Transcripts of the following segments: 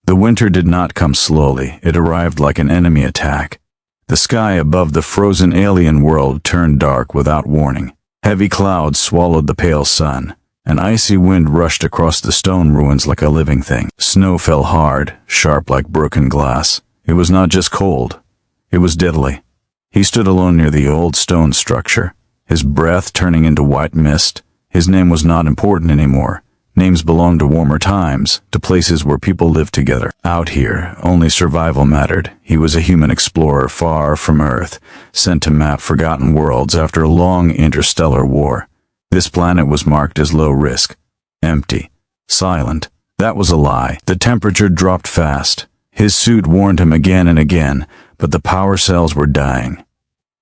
The winter did not come slowly, it arrived like an enemy attack. The sky above the frozen alien world turned dark without warning. Heavy clouds swallowed the pale sun. An icy wind rushed across the stone ruins like a living thing. Snow fell hard, sharp like broken glass. It was not just cold, it was deadly. He stood alone near the old stone structure, his breath turning into white mist. His name was not important anymore. Names belonged to warmer times, to places where people lived together. Out here, only survival mattered. He was a human explorer far from Earth, sent to map forgotten worlds after a long interstellar war. This planet was marked as low risk, empty, silent. That was a lie. The temperature dropped fast. His suit warned him again and again, but the power cells were dying.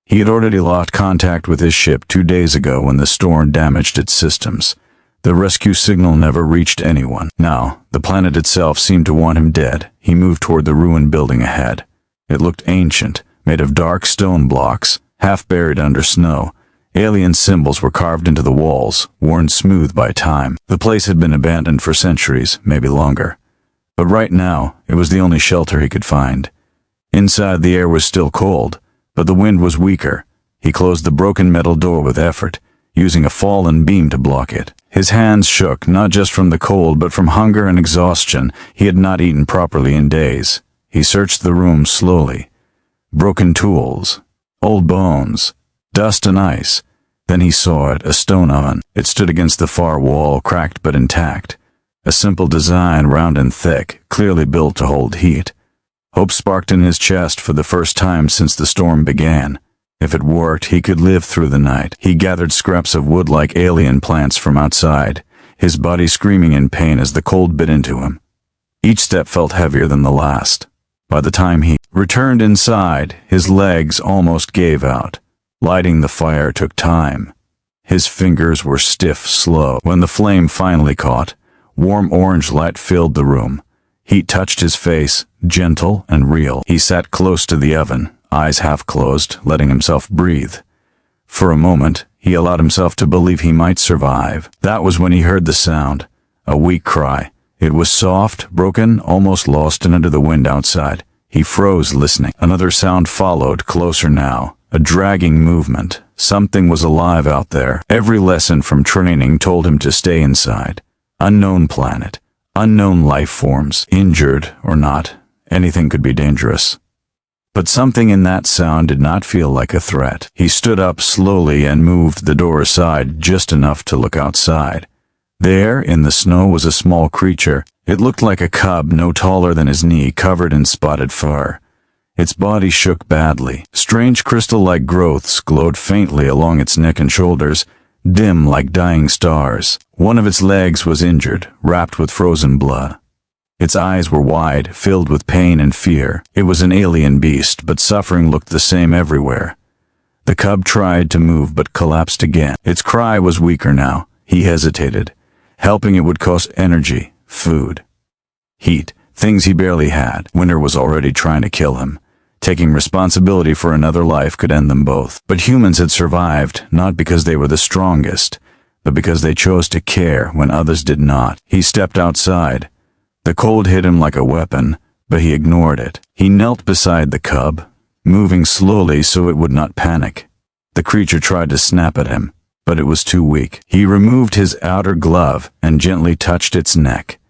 He had already lost contact with his ship 2 days ago when the storm damaged its systems. The rescue signal never reached anyone. Now, the planet itself seemed to want him dead. He moved toward the ruined building ahead. It looked ancient, made of dark stone blocks, half buried under snow. Alien symbols were carved into the walls, worn smooth by time. The place had been abandoned for centuries, maybe longer. But right now, it was the only shelter he could find. Inside, the air was still cold, but the wind was weaker. He closed the broken metal door with effort, using a fallen beam to block it. His hands shook, not just from the cold, but from hunger and exhaustion. He had not eaten properly in days. He searched the room slowly. Broken tools, old bones, dust and ice. Then he saw it, a stone oven. It stood against the far wall, cracked but intact. A simple design, round and thick, clearly built to hold heat. Hope sparked in his chest for the first time since the storm began. If it worked, he could live through the night. He gathered scraps of wood like alien plants from outside, his body screaming in pain as the cold bit into him. Each step felt heavier than the last. By the time he returned inside, his legs almost gave out. Lighting the fire took time. His fingers were stiff, slow. When the flame finally caught, warm orange light filled the room. Heat touched his face, gentle and real. He sat close to the oven, eyes half closed, letting himself breathe. For a moment, he allowed himself to believe he might survive. That was when he heard the sound, a weak cry. It was soft, broken, almost lost in under the wind outside. He froze, listening. Another sound followed, closer now, a dragging movement. Something was alive out there. Every lesson from training told him to stay inside. Unknown planet, unknown life forms, injured or not, anything could be dangerous. But something in that sound did not feel like a threat. He stood up slowly and moved the door aside just enough to look outside. There, in the snow, was a small creature. It looked like a cub, no taller than his knee, covered in spotted fur. Its body shook badly. Strange crystal-like growths glowed faintly along its neck and shoulders, dim like dying stars. One of its legs was injured, wrapped with frozen blood. Its eyes were wide, filled with pain and fear. It was an alien beast, but suffering looked the same everywhere. The cub tried to move but collapsed again. Its cry was weaker now. He hesitated. Helping it would cost energy, food, heat, things he barely had. Winter was already trying to kill him. Taking responsibility for another life could end them both. But humans had survived, not because they were the strongest, but because they chose to care when others did not. He stepped outside. The cold hit him like a weapon, but he ignored it. He knelt beside the cub, moving slowly so it would not panic. The creature tried to snap at him, but it was too weak. He removed his outer glove and gently touched its neck.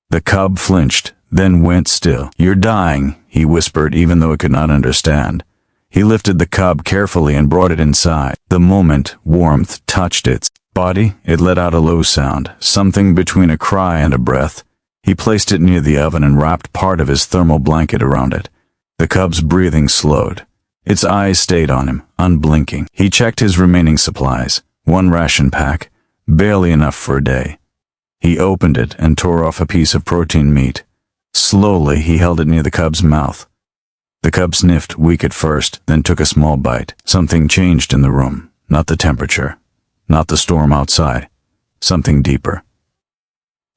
The cub flinched, then went still. "You're dying," he whispered, even though it could not understand. He lifted the cub carefully and brought it inside. The moment warmth touched its body, it let out a low sound, something between a cry and a breath. He placed it near the oven and wrapped part of his thermal blanket around it. The cub's breathing slowed. Its eyes stayed on him, unblinking. He checked his remaining supplies. One ration pack, barely enough for a day. He opened it and tore off a piece of protein meat. Slowly, he held it near the cub's mouth. The cub sniffed, weak at first, then took a small bite. Something changed in the room. Not the temperature. Not the storm outside. Something deeper.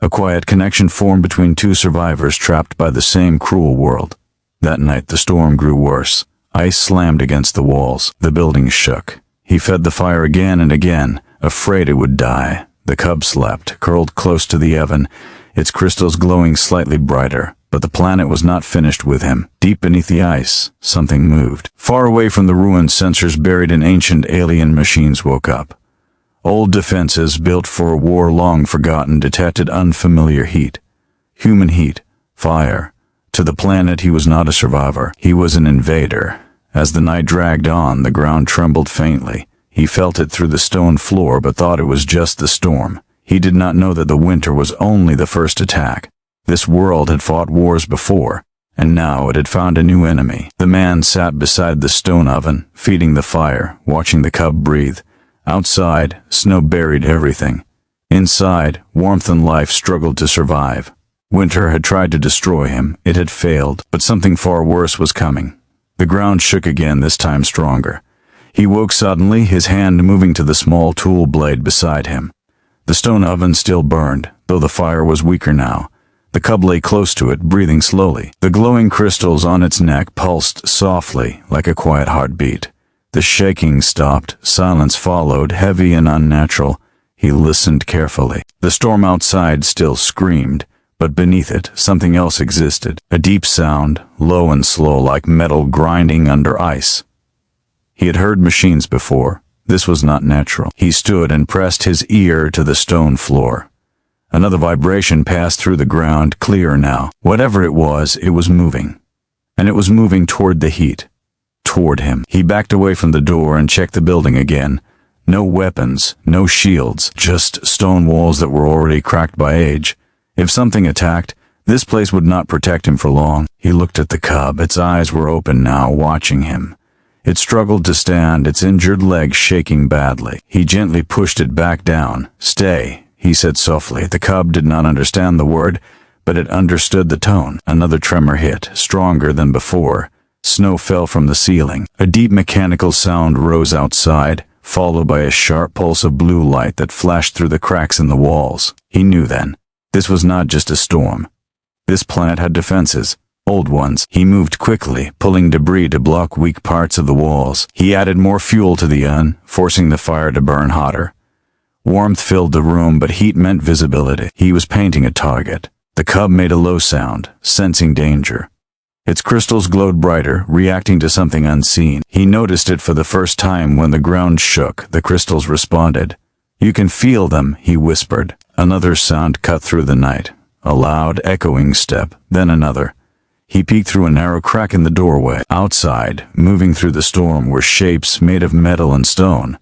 A quiet connection formed between two survivors trapped by the same cruel world. That night, the storm grew worse. Ice slammed against the walls. The building shook. He fed the fire again and again, afraid it would die. The cub slept, curled close to the oven, its crystals glowing slightly brighter. But the planet was not finished with him. Deep beneath the ice, something moved. Far away from the ruins, sensors buried in ancient alien machines woke up. Old defenses built for a war long forgotten detected unfamiliar heat. Human heat. Fire. To the planet, he was not a survivor. He was an invader. As the night dragged on, the ground trembled faintly. He felt it through the stone floor but thought it was just the storm. He did not know that the winter was only the first attack. This world had fought wars before, and now it had found a new enemy. The man sat beside the stone oven, feeding the fire, watching the cub breathe. Outside, snow buried everything. Inside, warmth and life struggled to survive. Winter had tried to destroy him. It had failed, but something far worse was coming. The ground shook again, this time stronger. He woke suddenly, his hand moving to the small tool blade beside him. The stone oven still burned, though the fire was weaker now. The cub lay close to it, breathing slowly. The glowing crystals on its neck pulsed softly, like a quiet heartbeat. The shaking stopped, silence followed, heavy and unnatural. He listened carefully. The storm outside still screamed, but beneath it, something else existed. A deep sound, low and slow, like metal grinding under ice. He had heard machines before. This was not natural. He stood and pressed his ear to the stone floor. Another vibration passed through the ground, clearer now. Whatever it was moving. And it was moving toward the heat. Toward him. He backed away from the door and checked the building again. No weapons, no shields, just stone walls that were already cracked by age. If something attacked, this place would not protect him for long. He looked at the cub. Its eyes were open now, watching him. It struggled to stand, its injured leg shaking badly. He gently pushed it back down. "Stay," he said softly. The cub did not understand the word, but it understood the tone. Another tremor hit, stronger than before. Snow fell from the ceiling. A deep mechanical sound rose outside, followed by a sharp pulse of blue light that flashed through the cracks in the walls. He knew then. This was not just a storm. This planet had defenses. Old ones. He moved quickly, pulling debris to block weak parts of the walls. He added more fuel to the urn, forcing the fire to burn hotter. Warmth filled the room, but heat meant visibility. He was painting a target. The cub made a low sound, sensing danger. Its crystals glowed brighter, reacting to something unseen. He noticed it for the first time when the ground shook. The crystals responded. "You can feel them," he whispered. Another sound cut through the night. A loud, echoing step, then another. He peeked through a narrow crack in the doorway. Outside, moving through the storm, were shapes made of metal and stone.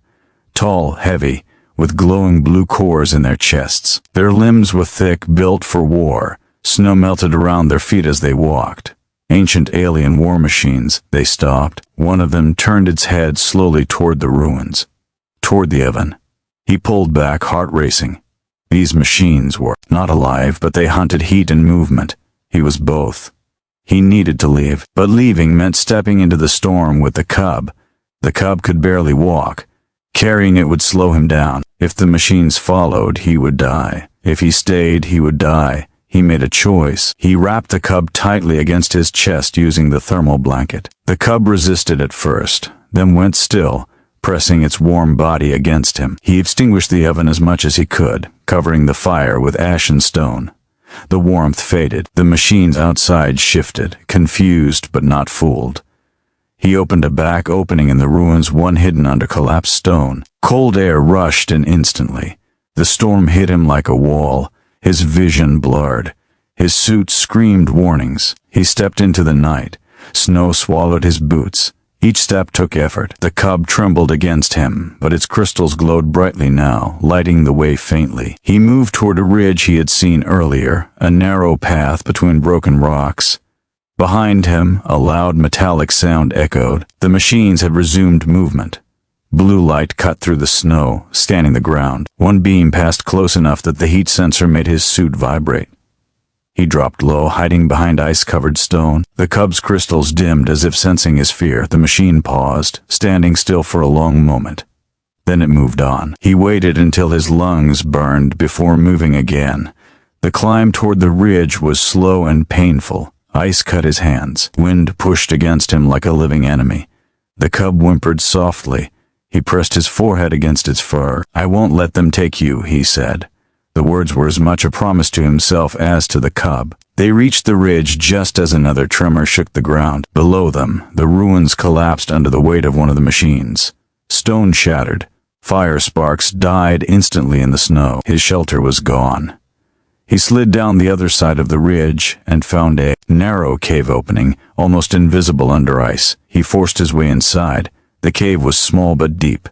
Tall, heavy, with glowing blue cores in their chests. Their limbs were thick, built for war. Snow melted around their feet as they walked. Ancient alien war machines. They stopped. One of them turned its head slowly toward the ruins. Toward the oven. He pulled back, heart racing. These machines were not alive, but they hunted heat and movement. He was both. He needed to leave, but leaving meant stepping into the storm with the cub. The cub could barely walk. Carrying it would slow him down. If the machines followed, he would die. If he stayed, he would die. He made a choice. He wrapped the cub tightly against his chest using the thermal blanket. The cub resisted at first, then went still, pressing its warm body against him. He extinguished the oven as much as he could, covering the fire with ash and stone. The warmth faded. The machines outside shifted, confused but not fooled. He opened a back opening in the ruins, one hidden under collapsed stone. Cold air rushed in instantly. The storm hit him like a wall. His vision blurred. His suit screamed warnings. He stepped into the night. Snow swallowed his boots. Each step took effort. The cub trembled against him, but its crystals glowed brightly now, lighting the way faintly. He moved toward a ridge he had seen earlier, a narrow path between broken rocks. Behind him, a loud metallic sound echoed. The machines had resumed movement. Blue light cut through the snow, scanning the ground. One beam passed close enough that the heat sensor made his suit vibrate. He dropped low, hiding behind ice-covered stone. The cub's crystals dimmed as if sensing his fear. The machine paused, standing still for a long moment. Then it moved on. He waited until his lungs burned before moving again. The climb toward the ridge was slow and painful. Ice cut his hands. Wind pushed against him like a living enemy. The cub whimpered softly. He pressed his forehead against its fur. "I won't let them take you," he said. The words were as much a promise to himself as to the cub. They reached the ridge just as another tremor shook the ground. Below them, the ruins collapsed under the weight of one of the machines. Stone shattered. Fire sparks died instantly in the snow. His shelter was gone. He slid down the other side of the ridge and found a narrow cave opening, almost invisible under ice. He forced his way inside. The cave was small but deep.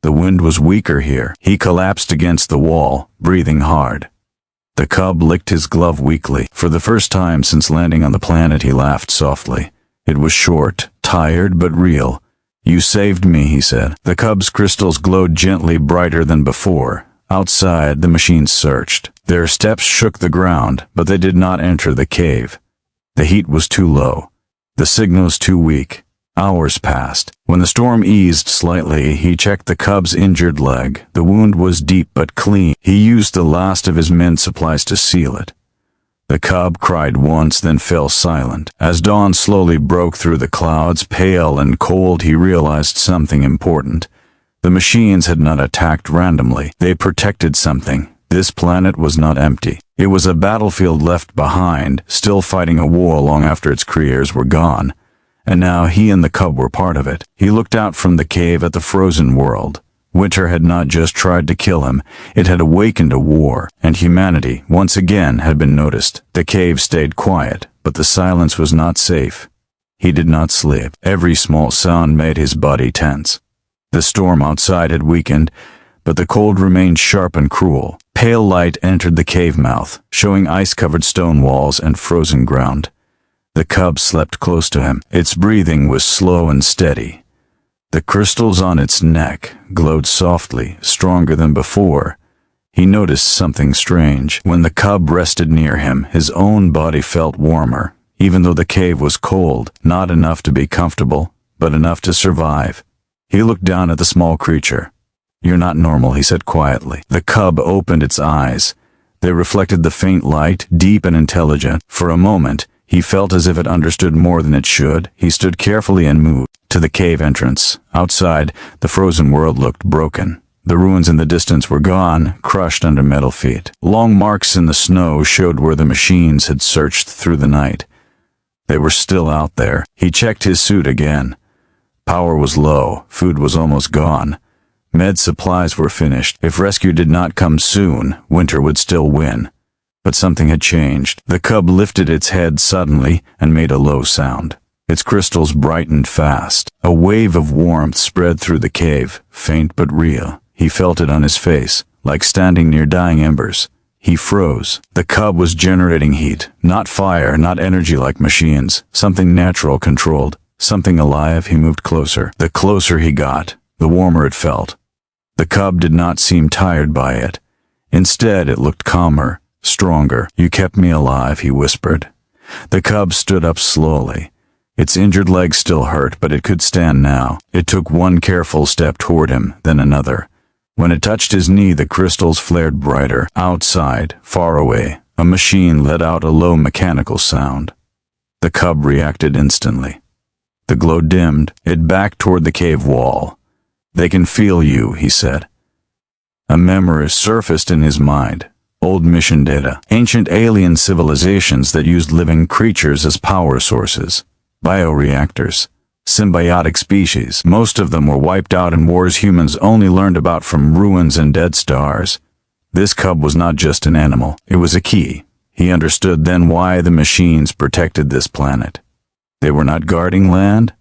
The wind was weaker here. He collapsed against the wall, breathing hard. The cub licked his glove weakly. For the first time since landing on the planet, he laughed softly. It was short, tired, but real. "You saved me," he said. The cub's crystals glowed gently brighter than before. Outside, the machines searched. Their steps shook the ground, but they did not enter the cave. The heat was too low. The signals too weak. Hours passed. When the storm eased slightly, he checked the cub's injured leg. The wound was deep but clean. He used the last of his mint supplies to seal it. The cub cried once, then fell silent. As dawn slowly broke through the clouds, pale and cold, he realized something important. The machines had not attacked randomly. They protected something. This planet was not empty. It was a battlefield left behind, still fighting a war long after its creators were gone. And now he and the cub were part of it. He looked out from the cave at the frozen world. Winter had not just tried to kill him, it had awakened a war, and humanity, once again, had been noticed. The cave stayed quiet, but the silence was not safe. He did not sleep. Every small sound made his body tense. The storm outside had weakened, but the cold remained sharp and cruel. Pale light entered the cave mouth, showing ice-covered stone walls and frozen ground. The cub slept close to him. Its breathing was slow and steady. The crystals on its neck glowed softly, stronger than before. He noticed something strange. When the cub rested near him, his own body felt warmer, even though the cave was cold, not enough to be comfortable, but enough to survive. He looked down at the small creature. "You're not normal," he said quietly. The cub opened its eyes. They reflected the faint light, deep and intelligent. For a moment, he felt as if it understood more than it should. He stood carefully and moved to the cave entrance. Outside, the frozen world looked broken. The ruins in the distance were gone, crushed under metal feet. Long marks in the snow showed where the machines had searched through the night. They were still out there. He checked his suit again. Power was low. Food was almost gone. Med supplies were finished. If rescue did not come soon, Winter would still win. But something had changed. The cub lifted its head suddenly and made a low sound. Its crystals brightened fast. A wave of warmth spread through the cave, faint but real. He felt it on his face, like standing near dying embers. He froze. The cub was generating heat, not fire, not energy like machines, something natural, controlled, something alive. He moved closer. The closer he got, the warmer it felt. The cub did not seem tired by it. Instead, it looked calmer, stronger. "You kept me alive," he whispered. The cub stood up slowly. Its injured leg still hurt, but it could stand now. It took one careful step toward him, then another. When it touched his knee, the crystals flared brighter. Outside, far away, a machine let out a low mechanical sound. The cub reacted instantly. The glow dimmed. It backed toward the cave wall. "They can feel you," he said. A memory surfaced in his mind. Old mission data. Ancient alien civilizations that used living creatures as power sources. Bioreactors. Symbiotic species. Most of them were wiped out in wars humans only learned about from ruins and dead stars. This cub was not just an animal. It was a key. He understood then why the machines protected this planet. They were not guarding land.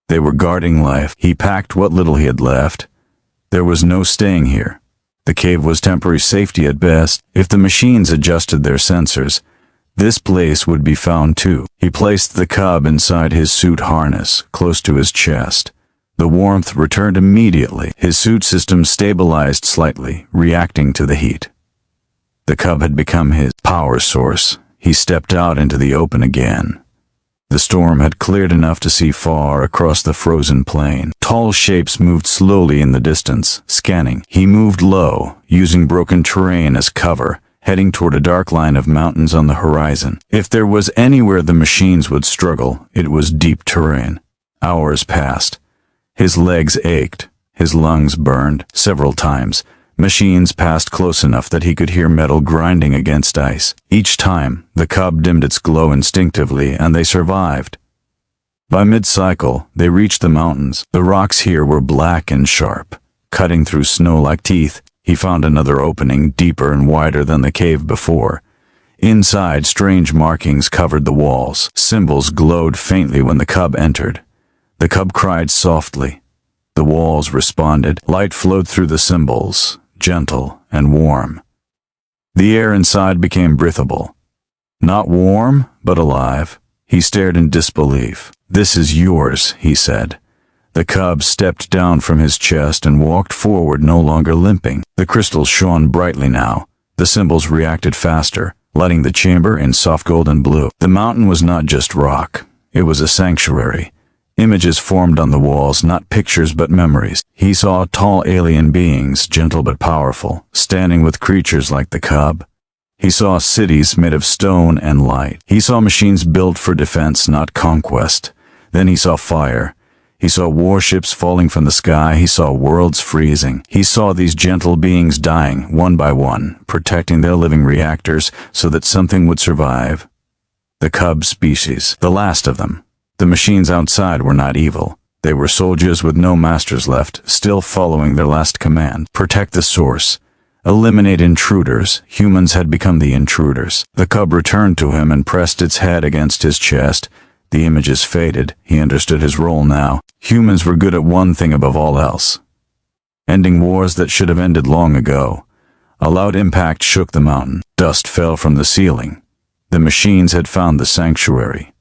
They were guarding life. He packed what little he had left. There was no staying here. The cave was temporary safety at best. If the machines adjusted their sensors, this place would be found too. He placed the cub inside his suit harness, close to his chest. The warmth returned immediately. His suit system stabilized slightly, reacting to the heat. The cub had become his power source. He stepped out into the open again. The storm had cleared enough to see far across the frozen plain. Tall shapes moved slowly in the distance, scanning. He moved low, using broken terrain as cover, heading toward a dark line of mountains on the horizon. If there was anywhere the machines would struggle, it was deep terrain. Hours passed. His legs ached. His lungs burned several times. Machines passed close enough that he could hear metal grinding against ice. Each time, the cub dimmed its glow instinctively, and they survived. By mid-cycle, they reached the mountains. The rocks here were black and sharp, cutting through snow like teeth. He found another opening, deeper and wider than the cave before. Inside, strange markings covered the walls. Symbols glowed faintly when the cub entered. The cub cried softly. The walls responded. Light flowed through the symbols, gentle and warm. The air inside became breathable. Not warm, but alive. He stared in disbelief. "This is yours," he said. The cub stepped down from his chest and walked forward, no longer limping. The crystals shone brightly now. The symbols reacted faster, lighting the chamber in soft golden blue. The mountain was not just rock. It was a sanctuary. Images formed on the walls, not pictures but memories. He saw tall alien beings, gentle but powerful, standing with creatures like the cub. He saw cities made of stone and light. He saw machines built for defense, not conquest. Then he saw fire. He saw warships falling from the sky. He saw worlds freezing. He saw these gentle beings dying, one by one, protecting their living reactors so that something would survive. The cub species, the last of them. The machines outside were not evil. They were soldiers with no masters left, still following their last command. Protect the source. Eliminate intruders. Humans had become the intruders. The cub returned to him and pressed its head against his chest. The images faded. He understood his role now. Humans were good at one thing above all else: ending wars that should have ended long ago. A loud impact shook the mountain. Dust fell from the ceiling. The machines had found the sanctuary.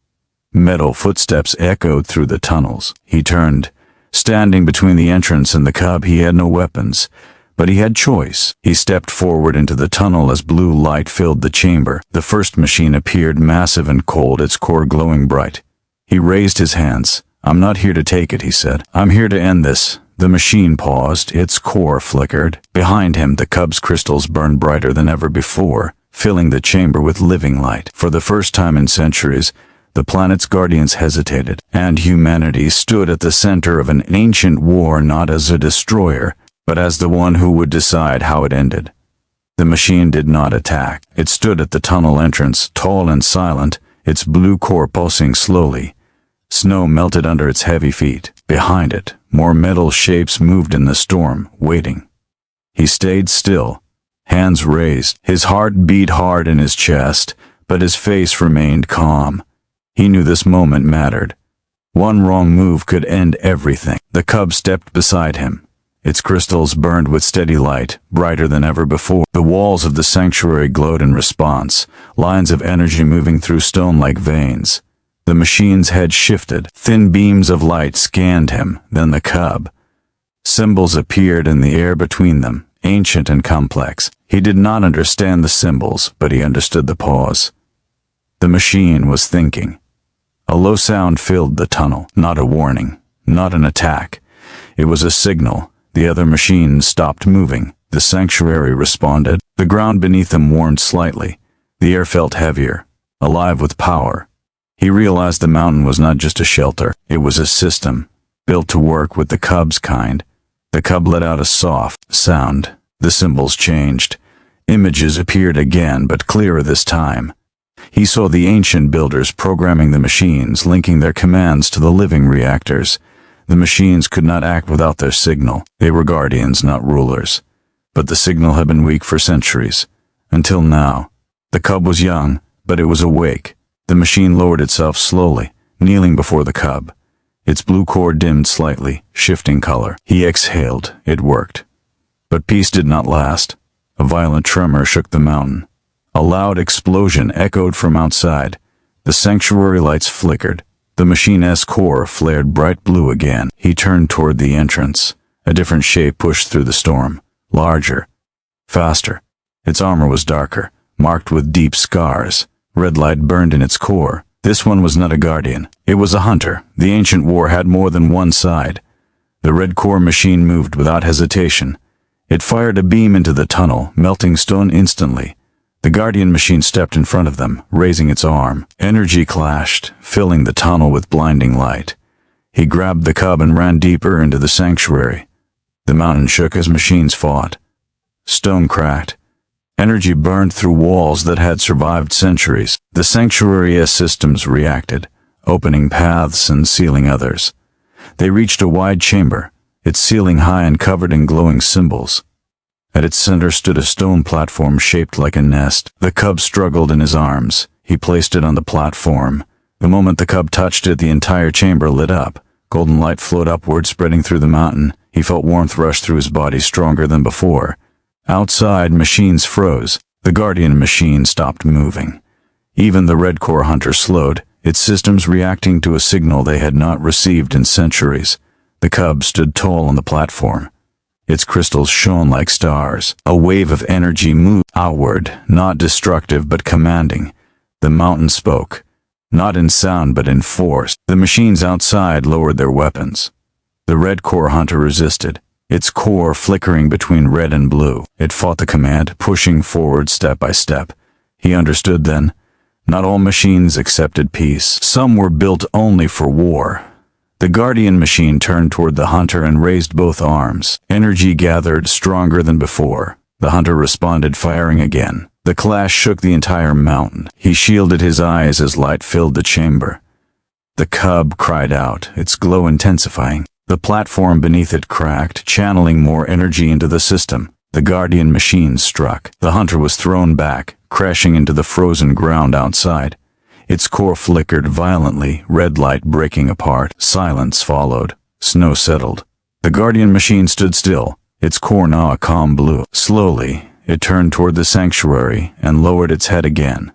Metal footsteps echoed through the tunnels. He turned. Standing between the entrance and the cub, he had no weapons. But he had choice. He stepped forward into the tunnel as blue light filled the chamber. The first machine appeared, massive and cold, its core glowing bright. He raised his hands. "I'm not here to take it," he said. "I'm here to end this." The machine paused. Its core flickered. Behind him, the cub's crystals burned brighter than ever before, filling the chamber with living light. For the first time in centuries, the planet's guardians hesitated, and humanity stood at the center of an ancient war, not as a destroyer, but as the one who would decide how it ended. The machine did not attack. It stood at the tunnel entrance, tall and silent, its blue core pulsing slowly. Snow melted under its heavy feet. Behind it, more metal shapes moved in the storm, waiting. He stayed still, hands raised. His heart beat hard in his chest, but his face remained calm. He knew this moment mattered. One wrong move could end everything. The cub stepped beside him. Its crystals burned with steady light, brighter than ever before. The walls of the sanctuary glowed in response, lines of energy moving through stone like veins. The machine's head shifted. Thin beams of light scanned him, then the cub. Symbols appeared in the air between them, ancient and complex. He did not understand the symbols, but he understood the pause. The machine was thinking. A low sound filled the tunnel, not a warning, not an attack. It was a signal. The other machines stopped moving. The sanctuary responded. The ground beneath them warmed slightly. The air felt heavier, alive with power. He realized the mountain was not just a shelter. It was a system, built to work with the cub's kind. The cub let out a soft sound. The symbols changed. Images appeared again, but clearer this time. He saw the ancient builders programming the machines, linking their commands to the living reactors. The machines could not act without their signal. They were guardians, not rulers. But the signal had been weak for centuries. Until now. The cub was young, but it was awake. The machine lowered itself slowly, kneeling before the cub. Its blue core dimmed slightly, shifting color. He exhaled. It worked. But peace did not last. A violent tremor shook the mountain. A loud explosion echoed from outside. The sanctuary lights flickered. The machine's core flared bright blue again. He turned toward the entrance. A different shape pushed through the storm. Larger. Faster. Its armor was darker, marked with deep scars. Red light burned in its core. This one was not a guardian. It was a hunter. The ancient war had more than one side. The red core machine moved without hesitation. It fired a beam into the tunnel, melting stone instantly. The guardian machine stepped in front of them, raising its arm. Energy clashed, filling the tunnel with blinding light. He grabbed the cub and ran deeper into the sanctuary. The mountain shook as machines fought. Stone cracked. Energy burned through walls that had survived centuries. The sanctuary systems reacted, opening paths and sealing others. They reached a wide chamber, its ceiling high and covered in glowing symbols. At its center stood a stone platform shaped like a nest. The cub struggled in his arms. He placed it on the platform. The moment the cub touched it, the entire chamber lit up. Golden light flowed upward, spreading through the mountain. He felt warmth rush through his body, stronger than before. Outside, machines froze. The Guardian machine stopped moving. Even the Red Core Hunter slowed, its systems reacting to a signal they had not received in centuries. The cub stood tall on the platform. Its crystals shone like stars. A wave of energy moved outward, not destructive but commanding. The mountain spoke, not in sound but in force. The machines outside lowered their weapons. The Red Core Hunter resisted, its core flickering between red and blue. It fought the command, pushing forward step by step. He understood then. Not all machines accepted peace. Some were built only for war. The Guardian machine turned toward the hunter and raised both arms. Energy gathered, stronger than before. The hunter responded, firing again. The clash shook the entire mountain. He shielded his eyes as light filled the chamber. The cub cried out, its glow intensifying. The platform beneath it cracked, channeling more energy into the system. The Guardian machine struck. The hunter was thrown back, crashing into the frozen ground outside. Its core flickered violently, red light breaking apart. Silence followed. Snow settled. The Guardian machine stood still, its core now a calm blue. Slowly, it turned toward the sanctuary and lowered its head again.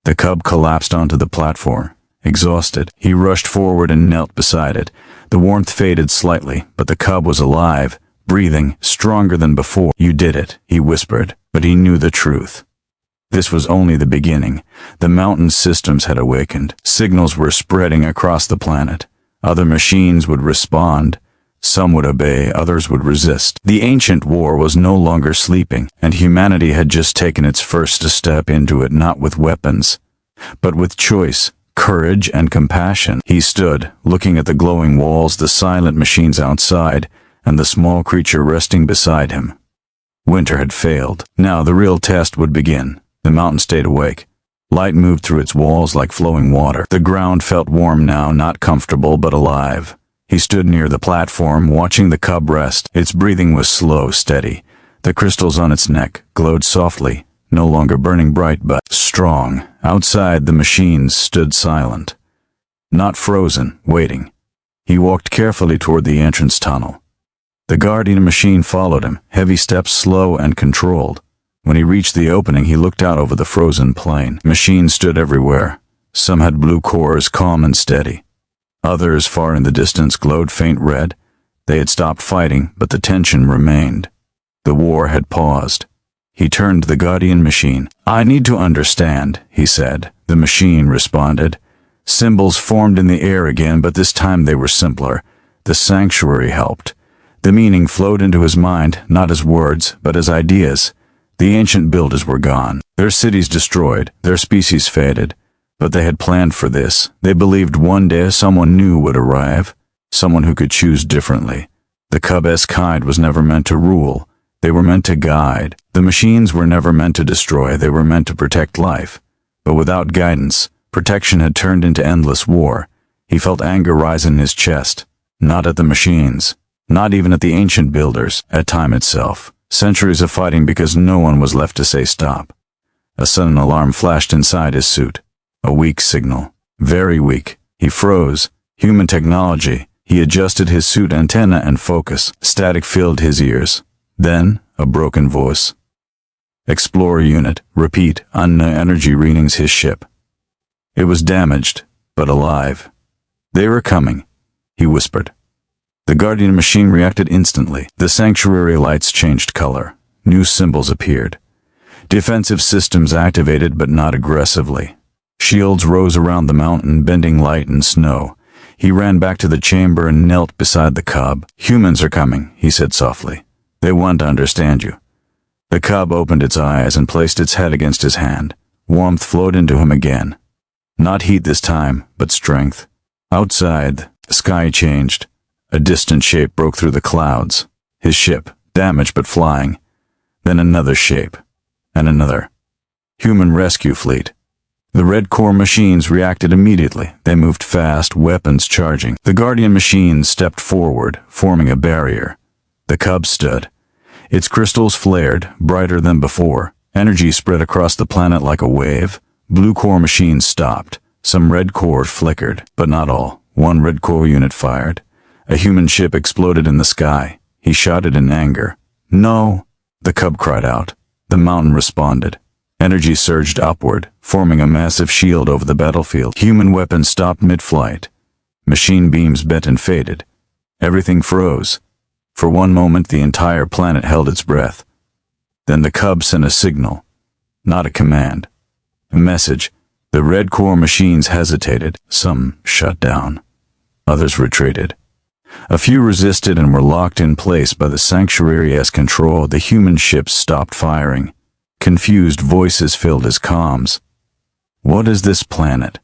The cub collapsed onto the platform. Exhausted, he rushed forward and knelt beside it. The warmth faded slightly, but the cub was alive, breathing, stronger than before. "You did it," he whispered, but he knew the truth. This was only the beginning. The mountain systems had awakened. Signals were spreading across the planet. Other machines would respond. Some would obey, others would resist. The ancient war was no longer sleeping, and humanity had just taken its first step into it, not with weapons, but with choice, courage, and compassion. He stood, looking at the glowing walls, the silent machines outside, and the small creature resting beside him. Winter had failed. Now the real test would begin. The mountain stayed awake. Light moved through its walls like flowing water. The ground felt warm now, not comfortable but alive. He stood near the platform, watching the cub rest. Its breathing was slow, steady. The crystals on its neck glowed softly, no longer burning bright but strong. Outside, the machines stood silent. Not frozen, waiting. He walked carefully toward the entrance tunnel. The Guardian machine followed him, heavy steps, slow and controlled. When he reached the opening, he looked out over the frozen plain. Machines stood everywhere. Some had blue cores, calm and steady. Others, far in the distance, glowed faint red. They had stopped fighting, but the tension remained. The war had paused. He turned to the Guardian machine. "I need to understand," he said. The machine responded. Symbols formed in the air again, but this time they were simpler. The sanctuary helped. The meaning flowed into his mind, not as words, but as ideas. The ancient builders were gone, their cities destroyed, their species faded. But they had planned for this. They believed one day someone new would arrive, someone who could choose differently. The cub-esque kind was never meant to rule. They were meant to guide. The machines were never meant to destroy. They were meant to protect life. But without guidance, protection had turned into endless war. He felt anger rise in his chest. Not at the machines. Not even at the ancient builders. At time itself. Centuries of fighting because no one was left to say stop. A sudden alarm flashed inside his suit. A weak signal. Very weak. He froze. Human technology. He adjusted his suit antenna and focus. Static filled his ears. Then, a broken voice. "Explorer unit, repeat, unknown energy readings his ship." It was damaged, but alive. "They were coming," he whispered. The Guardian machine reacted instantly. The sanctuary lights changed color. New symbols appeared. Defensive systems activated, but not aggressively. Shields rose around the mountain, bending light and snow. He ran back to the chamber and knelt beside the cub. "Humans are coming," he said softly. "They want to understand you." The cub opened its eyes and placed its head against his hand. Warmth flowed into him again. Not heat this time, but strength. Outside, the sky changed. A distant shape broke through the clouds. His ship, damaged but flying. Then another shape. And another. Human rescue fleet. The Red Corps machines reacted immediately. They moved fast, weapons charging. The Guardian machines stepped forward, forming a barrier. The Cub stood. Its crystals flared, brighter than before. Energy spread across the planet like a wave. Blue Corps machines stopped. Some Red Corps flickered, but not all. One Red Corps unit fired. A human ship exploded in the sky. He shouted in anger. "No!" The Cub cried out. The mountain responded. Energy surged upward, forming a massive shield over the battlefield. Human weapons stopped mid-flight. Machine beams bent and faded. Everything froze. For one moment, the entire planet held its breath. Then the Cub sent a signal. Not a command. A message. The Red Corps machines hesitated. Some shut down. Others retreated. A few resisted and were locked in place by the Sanctuary's control. The human ships stopped firing. Confused voices filled his comms. What is this planet?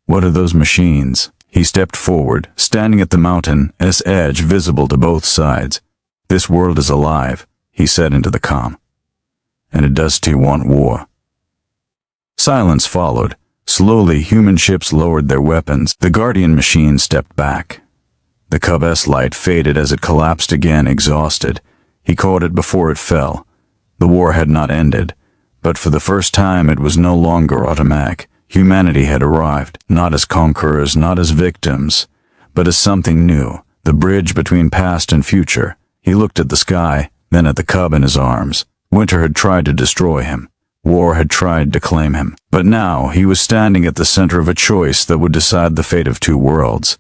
What are those machines? He stepped forward, standing at the mountain's edge visible to both sides. This world is alive, he said into the comm. And it does too want war. Silence followed. Slowly, human ships lowered their weapons. The Guardian machine stepped back. The Cub's light faded as it collapsed again, exhausted. He caught it before it fell. The war had not ended, but for the first time it was no longer automatic. Humanity had arrived, not as conquerors, not as victims, but as something new, the bridge between past and future. He looked at the sky, then at the Cub in his arms. Winter had tried to destroy him. War had tried to claim him. But now he was standing at the center of a choice that would decide the fate of two worlds.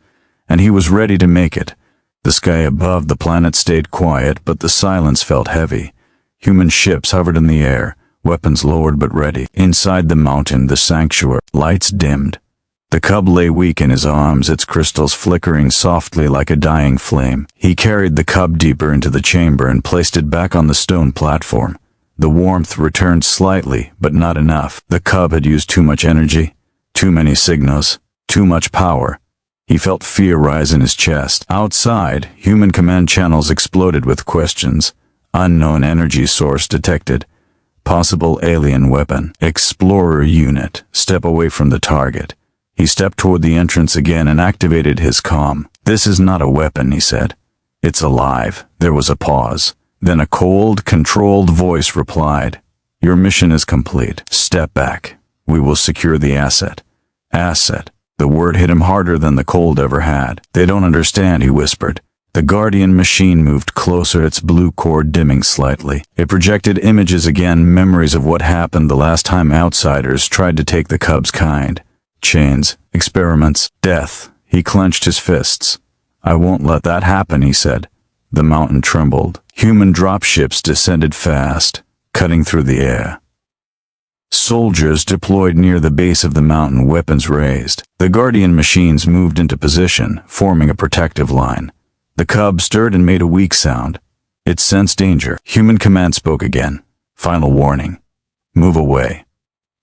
And he was ready to make it. The sky above the planet stayed quiet, but the silence felt heavy. Human ships hovered in the air, weapons lowered but ready. Inside the mountain, the sanctuary, lights dimmed. The Cub lay weak in his arms, its crystals flickering softly like a dying flame. He carried the Cub deeper into the chamber and placed it back on the stone platform. The warmth returned slightly, but not enough. The Cub had used too much energy, too many signals, too much power. He felt fear rise in his chest. Outside, human command channels exploded with questions. Unknown energy source detected. Possible alien weapon. Explorer unit. Step away from the target. He stepped toward the entrance again and activated his comm. "This is not a weapon," he said. "It's alive." There was a pause. Then a cold, controlled voice replied, "Your mission is complete. Step back. We will secure the asset." Asset. The word hit him harder than the cold ever had. "They don't understand," he whispered. The Guardian machine moved closer, its blue core dimming slightly. It projected images again, memories of what happened the last time outsiders tried to take the Cub's kind. Chains, experiments, death. He clenched his fists. "I won't let that happen," he said. The mountain trembled. Human dropships descended fast, cutting through the air. Soldiers deployed near the base of the mountain, weapons raised. The Guardian machines moved into position, forming a protective line. The Cub stirred and made a weak sound. It sensed danger. Human command spoke again. Final warning. Move away.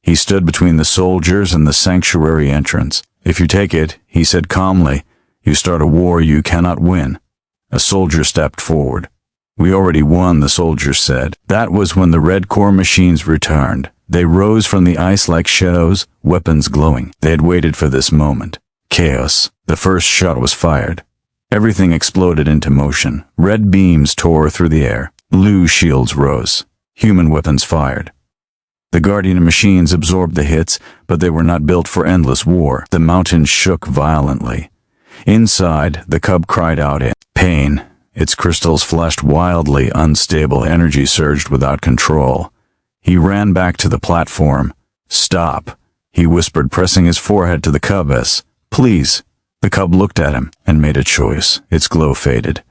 He stood between the soldiers and the sanctuary entrance. "If you take it," he said calmly, "you start a war you cannot win." A soldier stepped forward. "We already won," the soldier said. That was when the Red Corps machines returned. They rose from the ice like shadows, weapons glowing. They had waited for this moment. Chaos. The first shot was fired. Everything exploded into motion. Red beams tore through the air. Blue shields rose. Human weapons fired. The Guardian machines absorbed the hits, but they were not built for endless war. The mountain shook violently. Inside, the Cub cried out in pain. Its crystals flashed wildly, unstable energy surged without control. He ran back to the platform. "Stop," he whispered, pressing his forehead to the Cub's. "Please." The Cub looked at him and made a choice. Its glow faded.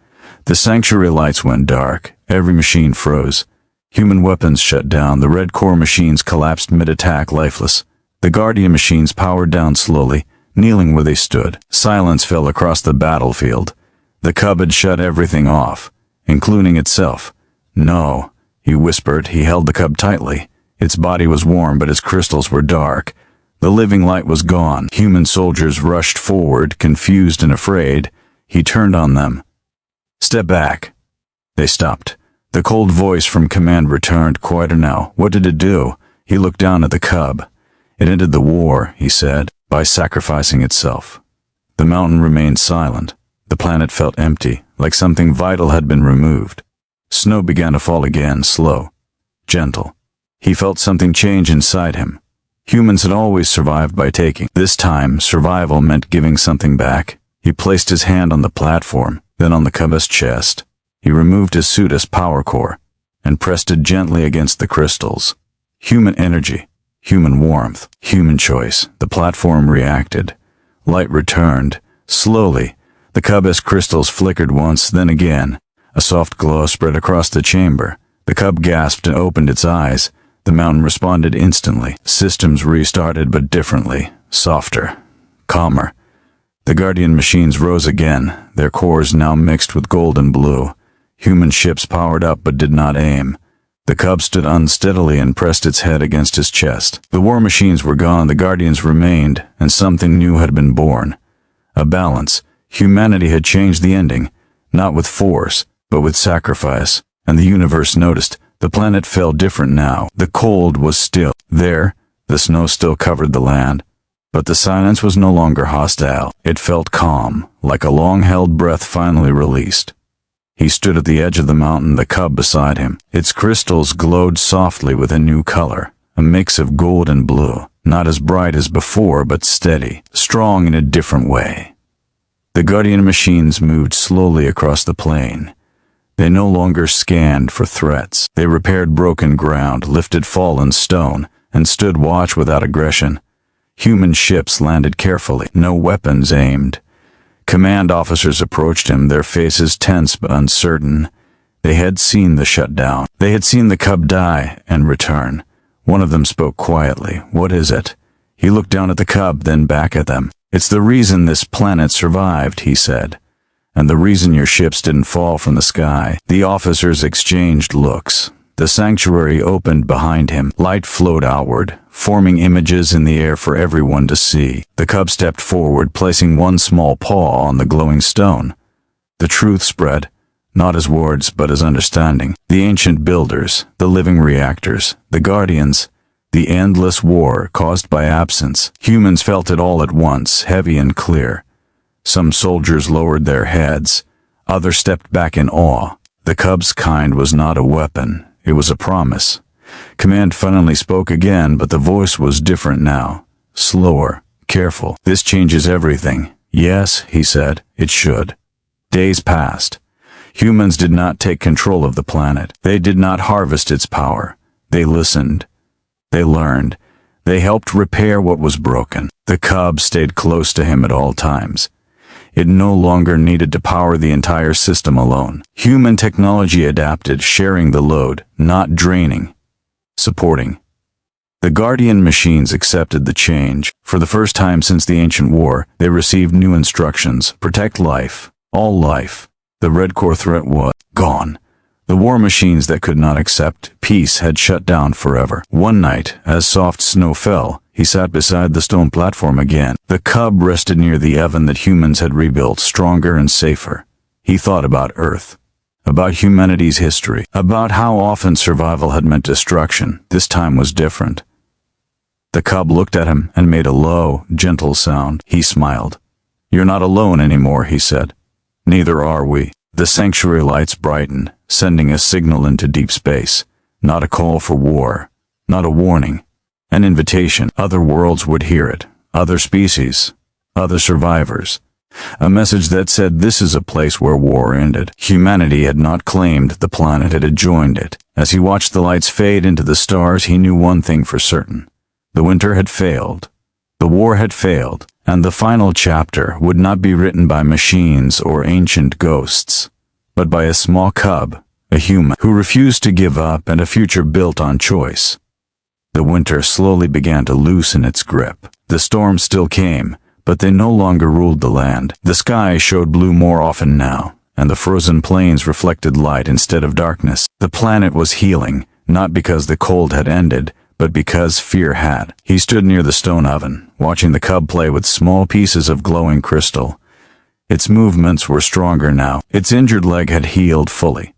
The sanctuary lights went dark. Every machine froze. Human weapons shut down. The Red Corps machines collapsed mid-attack, lifeless. The Guardian machines powered down slowly, kneeling where they stood. Silence fell across the battlefield. The Cub had shut everything off, including itself. "No," he whispered. He held the Cub tightly. Its body was warm, but its crystals were dark. The living light was gone. Human soldiers rushed forward, confused and afraid. He turned on them. "Step back." They stopped. The cold voice from command returned, quieter now. What did it do? He looked down at the cub. It ended the war, he said, by sacrificing itself. The mountain remained silent. The planet felt empty, like something vital had been removed. Snow began to fall again, slow, gentle. He felt something change inside him. Humans had always survived by taking. This time, survival meant giving something back. He placed his hand on the platform, then on the cub's chest. He removed his suit as power core and pressed it gently against the crystals. Human energy, human warmth, human choice. The platform reacted. Light returned. Slowly, the cub's crystals flickered once, then again. A soft glow spread across the chamber. The cub gasped and opened its eyes. The mountain responded instantly. Systems restarted, but differently, softer, calmer. The Guardian machines rose again, their cores now mixed with gold and blue. Human ships powered up but did not aim. The cub stood unsteadily and pressed its head against his chest. The war machines were gone, the Guardians remained, and something new had been born. A balance. Humanity had changed the ending, not with force, but with sacrifice. And the universe noticed. The planet felt different now. The cold was still there. The snow still covered the land. But the silence was no longer hostile. It felt calm, like a long-held breath finally released. He stood at the edge of the mountain, the cub beside him. Its crystals glowed softly with a new color, a mix of gold and blue, not as bright as before, but steady, strong in a different way. The Guardian machines moved slowly across the plain. They no longer scanned for threats. They repaired broken ground, lifted fallen stone, and stood watch without aggression. Human ships landed carefully, no weapons aimed. Command officers approached him, their faces tense but uncertain. They had seen the shutdown. They had seen the cub die and return. One of them spoke quietly. What is it? He looked down at the cub, then back at them. It's the reason this planet survived, he said. And the reason your ships didn't fall from the sky. The officers exchanged looks. The sanctuary opened behind him. Light flowed outward, forming images in the air for everyone to see. The cub stepped forward, placing one small paw on the glowing stone. The truth spread, not as words, but as understanding. The ancient builders, the living reactors, the guardians, the endless war caused by absence. Humans felt it all at once, heavy and clear. Some soldiers lowered their heads. Others stepped back in awe. The cub's kind was not a weapon. It was a promise. Command finally spoke again, but the voice was different now. Slower, careful. This changes everything. Yes, he said, it should. Days passed. Humans did not take control of the planet. They did not harvest its power. They listened. They learned. They helped repair what was broken. The cub stayed close to him at all times. It no longer needed to power the entire system alone. Human technology adapted, sharing the load, not draining, supporting. The Guardian machines accepted the change. For the first time since the ancient war, they received new instructions. Protect life, all life. The Red Core threat was gone. The war machines that could not accept peace had shut down forever. One night, as soft snow fell, he sat beside the stone platform again. The cub rested near the oven that humans had rebuilt, stronger and safer. He thought about Earth, about humanity's history, about how often survival had meant destruction. This time was different. The cub looked at him and made a low, gentle sound. He smiled. You're not alone anymore, he said. Neither are we. The sanctuary lights brightened, sending a signal into deep space. Not a call for war, not a warning. An invitation. Other worlds would hear it. Other species. Other survivors. A message that said this is a place where war ended. Humanity had not claimed the planet, it had joined it. As he watched the lights fade into the stars, he knew one thing for certain. The winter had failed. The war had failed. And the final chapter would not be written by machines or ancient ghosts, but by a small cub, a human, who refused to give up, and a future built on choice. The winter slowly began to loosen its grip. The storms still came, but they no longer ruled the land. The sky showed blue more often now, and the frozen plains reflected light instead of darkness. The planet was healing, not because the cold had ended, but because fear had. He stood near the stone oven, watching the cub play with small pieces of glowing crystal. Its movements were stronger now. Its injured leg had healed fully.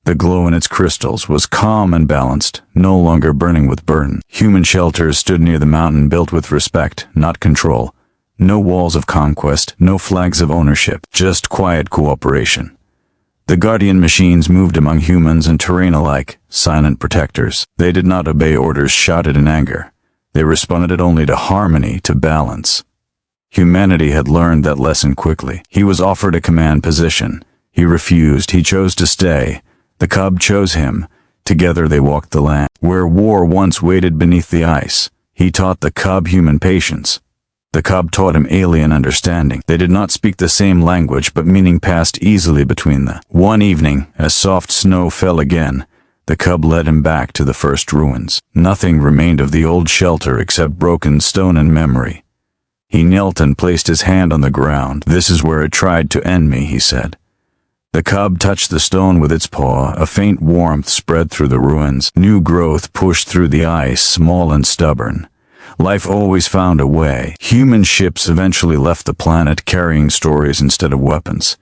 The glow in its crystals was calm and balanced, no longer burning with burden. Human shelters stood near the mountain, built with respect, not control. No walls of conquest, no flags of ownership, just quiet cooperation. The guardian machines moved among humans and terrain alike, silent protectors. They did not obey orders shouted in anger. They responded only to harmony, to balance. Humanity had learned that lesson quickly. He was offered a command position. He refused. He chose to stay. The cub chose him. Together they walked the land. Where war once waited beneath the ice, he taught the cub human patience. The cub taught him alien understanding. They did not speak the same language, but meaning passed easily between them. One evening, as soft snow fell again, the cub led him back to the first ruins. Nothing remained of the old shelter except broken stone and memory. He knelt and placed his hand on the ground. "This is where it tried to end me," he said. The cub touched the stone with its paw. A faint warmth spread through the ruins. New growth pushed through the ice, small and stubborn. Life always found a way. Human ships eventually left the planet, carrying stories instead of weapons.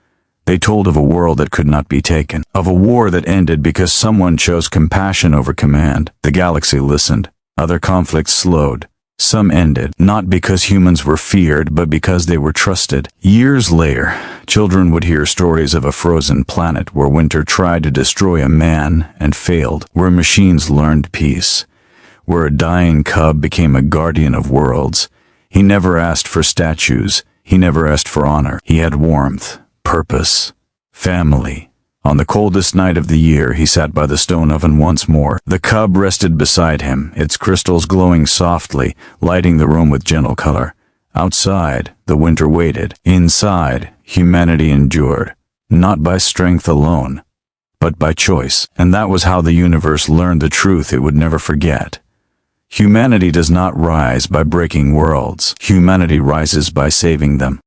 They told of a world that could not be taken, of a war that ended because someone chose compassion over command. The galaxy listened. Other conflicts slowed. Some ended, not because humans were feared, but because they were trusted. Years later, children would hear stories of a frozen planet where winter tried to destroy a man and failed, where machines learned peace, where a dying cub became a guardian of worlds. He never asked for statues. He never asked for honor. He had warmth, purpose, family. On the coldest night of the year, he sat by the stone oven once more. The cub rested beside him, its crystals glowing softly, lighting the room with gentle color. Outside, the winter waited. Inside, humanity endured, not by strength alone, but by choice. And that was how the universe learned the truth it would never forget. Humanity does not rise by breaking worlds. Humanity rises by saving them.